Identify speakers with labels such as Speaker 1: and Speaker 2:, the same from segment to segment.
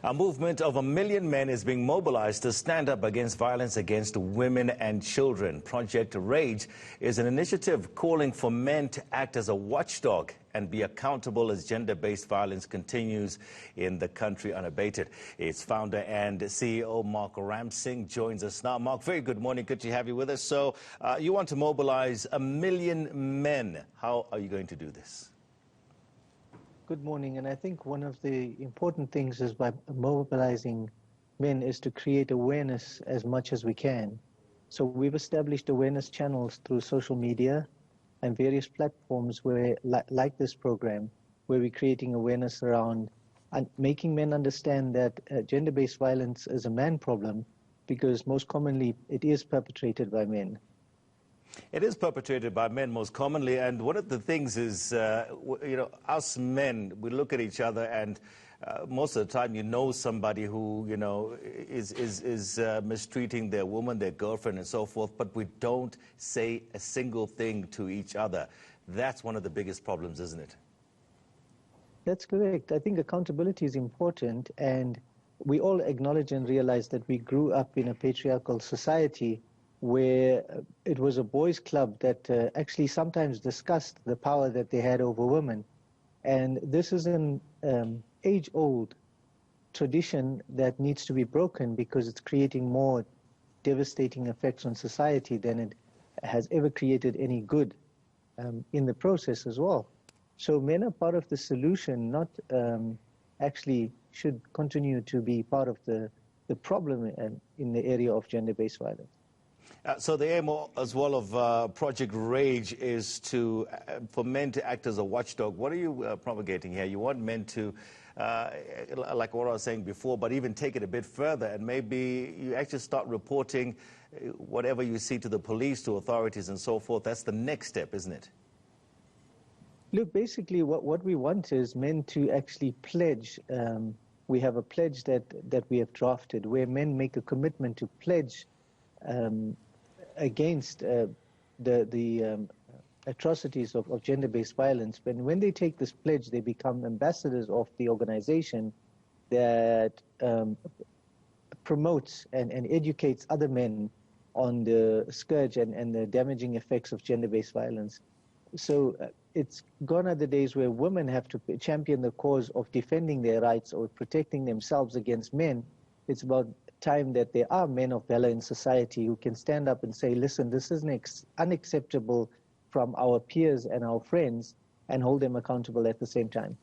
Speaker 1: A movement of 1 million men is being mobilized to stand up against violence against women and children. Project Rage is an initiative calling for men to act as a watchdog and be accountable as gender-based violence continues in the country unabated. Its founder and CEO, Mark Ramsing, joins us now. Mark, very good morning. Good to have you with us. So you want to mobilize 1 million men. How are you going to do this?
Speaker 2: Good morning, and I think one of the important things is by mobilizing men is to create awareness as much as we can. So we've established awareness channels through social media and various platforms where, like this program, where we're creating awareness around and making men understand that gender-based violence is a man problem because most commonly it is perpetrated by men.
Speaker 1: It is perpetrated by men most commonly, and one of the things is, us men, we look at each other and most of the time you know somebody who, is mistreating their woman, their girlfriend and so forth, but we don't say a single thing to each other. That's one of the biggest problems, isn't it?
Speaker 2: That's correct. I think accountability is important, and we all acknowledge and realize that we grew up in a patriarchal society where it was a boys' club that actually sometimes discussed the power that they had over women. And this is an age-old tradition that needs to be broken because it's creating more devastating effects on society than it has ever created any good in the process as well. So men are part of the solution, not actually should continue to be part of the problem in the area of gender-based violence.
Speaker 1: So the aim as well of Project Rage is for men to act as a watchdog. What are you propagating here? You want men to, like what I was saying before, but even take it a bit further, and maybe you actually start reporting whatever you see to the police, to authorities and so forth. That's the next step, isn't it?
Speaker 2: Look, basically what we want is men to actually pledge. We have a pledge that we have drafted where men make a commitment to pledge against the atrocities of gender-based violence. But when they take this pledge, they become ambassadors of the organization that promotes and educates other men on the scourge and the damaging effects of gender-based violence. So it's gone are the days where women have to champion the cause of defending their rights or protecting themselves against men. It's about time that there are men of valor in society who can stand up and say, listen, this is unacceptable from our peers and our friends, and hold them accountable at the same time.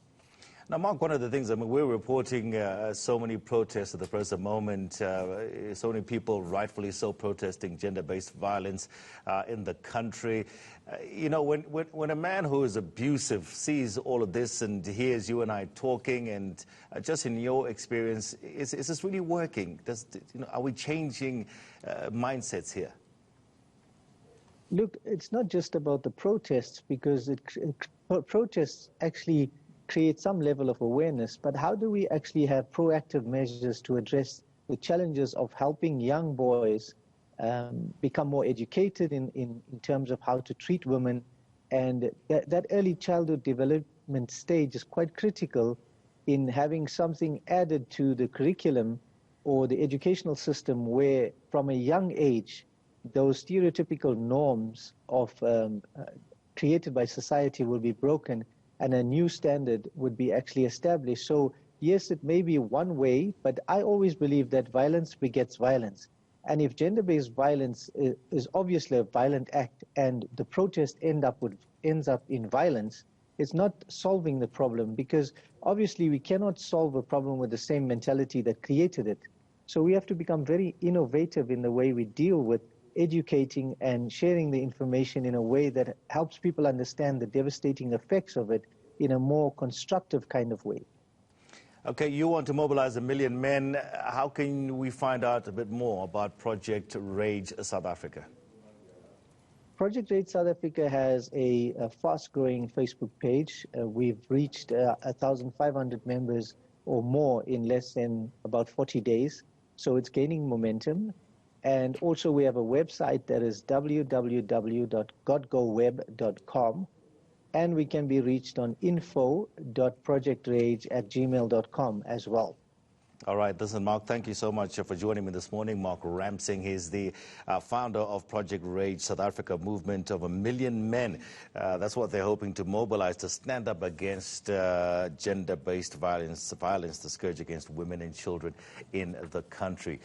Speaker 1: Now, Mark, one of the things, we're reporting so many protests at the present moment, so many people rightfully so protesting gender-based violence in the country. When a man who is abusive sees all of this and hears you and I talking, and just in your experience, is this really working? Are we changing mindsets here?
Speaker 2: Look, it's not just about the protests, because protests actually create some level of awareness, but how do we actually have proactive measures to address the challenges of helping young boys become more educated in terms of how to treat women? And that early childhood development stage is quite critical in having something added to the curriculum or the educational system where from a young age those stereotypical norms of created by society will be broken and a new standard would be actually established. So yes, it may be one way, but I always believe that violence begets violence. And if gender-based violence is obviously a violent act and the protest ends up in violence, it's not solving the problem, because obviously we cannot solve a problem with the same mentality that created it. So we have to become very innovative in the way we deal with educating and sharing the information in a way that helps people understand the devastating effects of it in a more constructive kind of way.
Speaker 1: Okay, you want to mobilize 1 million men. How can we find out a bit more about Project Rage South Africa?
Speaker 2: Project Rage South Africa has a fast-growing Facebook page. We've reached 1,500 members or more in less than about 40 days, so it's gaining momentum. And also we have a website that is www.godgoweb.com, and we can be reached on info.projectrage@gmail.com as well.
Speaker 1: All right, listen, Mark, thank you so much for joining me this morning. Mark Ramsing, he's the founder of Project Rage South Africa, movement of 1 million men. That's what they're hoping to mobilize to stand up against gender-based violence, the scourge against women and children in the country.